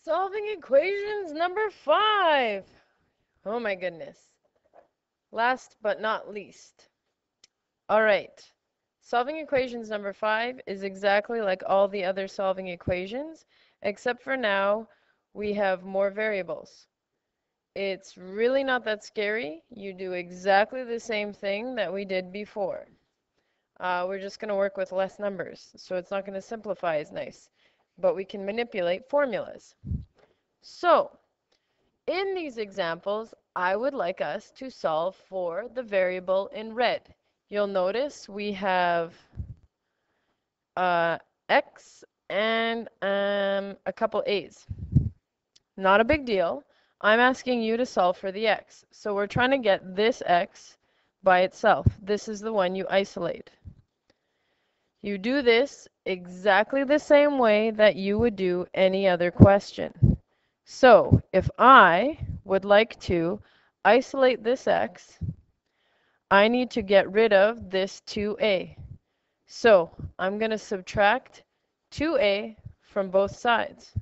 Solving equations number 5. Oh my goodness. Last but not least. All right. Solving equations number 5 is exactly like all the other solving equations, except for now we have more variables. It's really not that scary. You do exactly the same thing that we did before. We're just going to work with less numbers, so it's not going to simplify as nice, but we can manipulate formulas. So, in these examples, I would like us to solve for the variable in red. You'll notice we have x and a couple a's. Not a big deal. I'm asking you to solve for the x. So we're trying to get this x by itself. This is the one you isolate. You do this exactly the same way that you would do any other question. So if I would like to isolate this x, I need to get rid of this 2a. So I'm going to subtract 2a from both sides.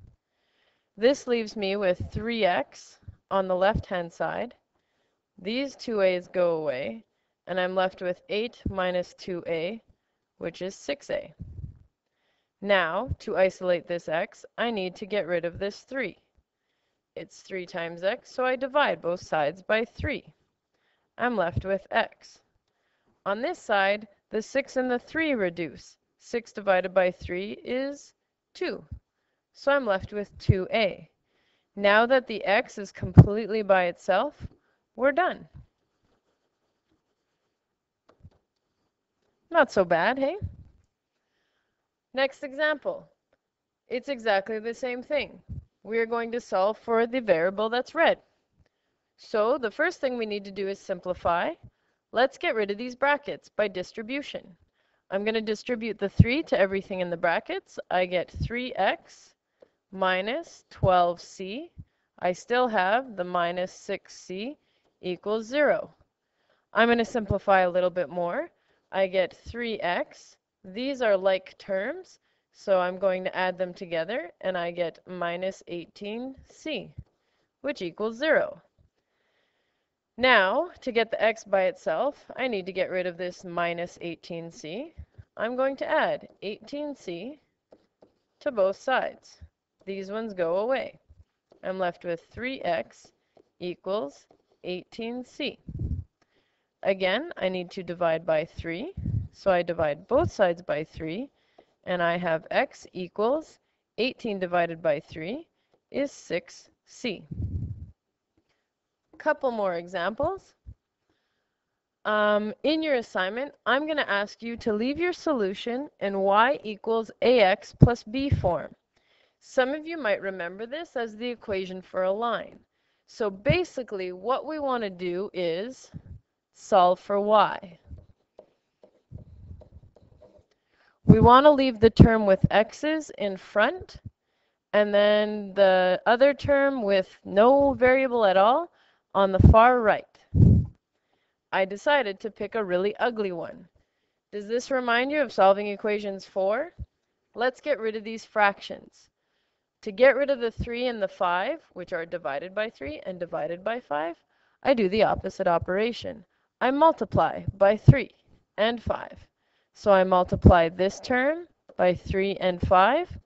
This leaves me with 3x on the left-hand side. These 2a's go away, and I'm left with 8 minus 2a, which is 6a. Now, to isolate this x, I need to get rid of this 3. It's 3 times x, so I divide both sides by 3. I'm left with x. On this side, the 6 and the 3 reduce. 6 divided by 3 is 2. So I'm left with 2a. Now that the x is completely by itself, we're done. Not so bad, hey? Next example. It's exactly the same thing. We're going to solve for the variable that's red. So the first thing we need to do is simplify. Let's get rid of these brackets by distribution. I'm going to distribute the 3 to everything in the brackets. I get 3x minus 12c. I still have the minus 6c equals 0. I'm going to simplify a little bit more. I get 3x. These are like terms, so I'm going to add them together, and I get minus 18c, which equals 0. Now, to get the x by itself, I need to get rid of this minus 18c. I'm going to add 18c to both sides. These ones go away. I'm left with 3x equals 18c. Again, I need to divide by 3, so I divide both sides by 3, and I have x equals 18 divided by 3 is 6c. Couple more examples. In your assignment, I'm going to ask you to leave your solution in y equals ax plus b form. Some of you might remember this as the equation for a line. So basically, what we want to do is solve for y. We want to leave the term with x's in front, and then the other term with no variable at all on the far right. I decided to pick a really ugly one. Does this remind you of solving equations 4? Let's get rid of these fractions. To get rid of the 3 and the 5, which are divided by 3 and divided by 5, I do the opposite operation. I multiply by 3 and 5. So I multiply this term by 3 and 5.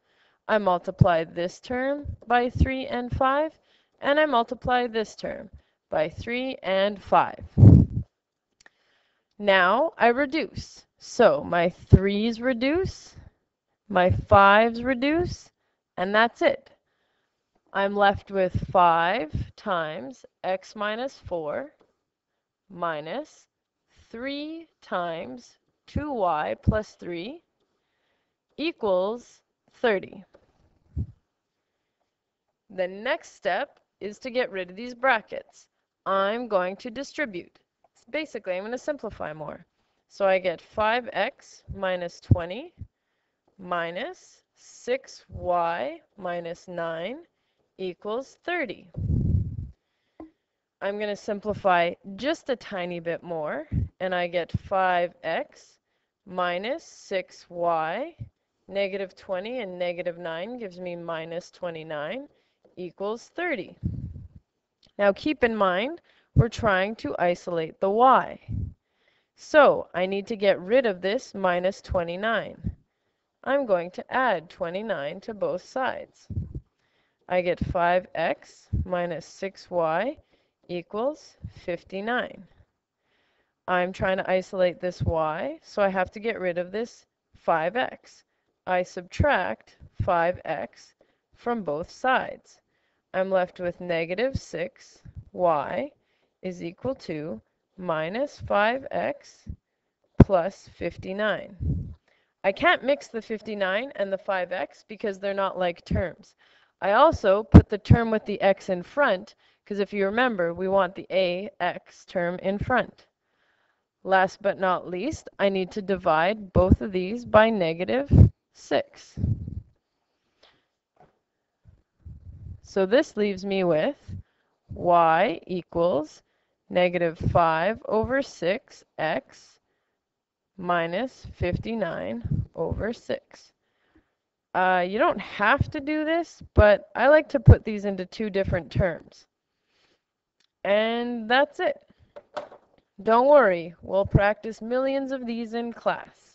I multiply this term by 3 and 5. And I multiply this term by 3 and 5. Now I reduce. So my 3's reduce, my 5's reduce, and that's it. I'm left with 5 times x minus 4 minus 3 times 2y plus 3 equals 30. The next step is to get rid of these brackets. I'm going to distribute. Basically, I'm going to simplify more. So I get 5x minus 20 minus 6y minus 9 equals 30. I'm going to simplify just a tiny bit more, and I get 5x minus 6y, negative 20 and negative 9 gives me minus 29, equals 30. Now keep in mind, we're trying to isolate the y. So I need to get rid of this minus 29. I'm going to add 29 to both sides. I get 5x minus 6y equals 59. I'm trying to isolate this y, so I have to get rid of this 5x. I subtract 5x from both sides. I'm left with negative 6y is equal to minus 5x plus 59. I can't mix the 59 and the 5x because they're not like terms. I also put the term with the x in front because if you remember, we want the ax term in front. Last but not least, I need to divide both of these by negative 6. So this leaves me with y equals negative 5 over 6x minus 59 over 6. You don't have to do this, but I like to put these into two different terms. And that's it. Don't worry, we'll practice millions of these in class.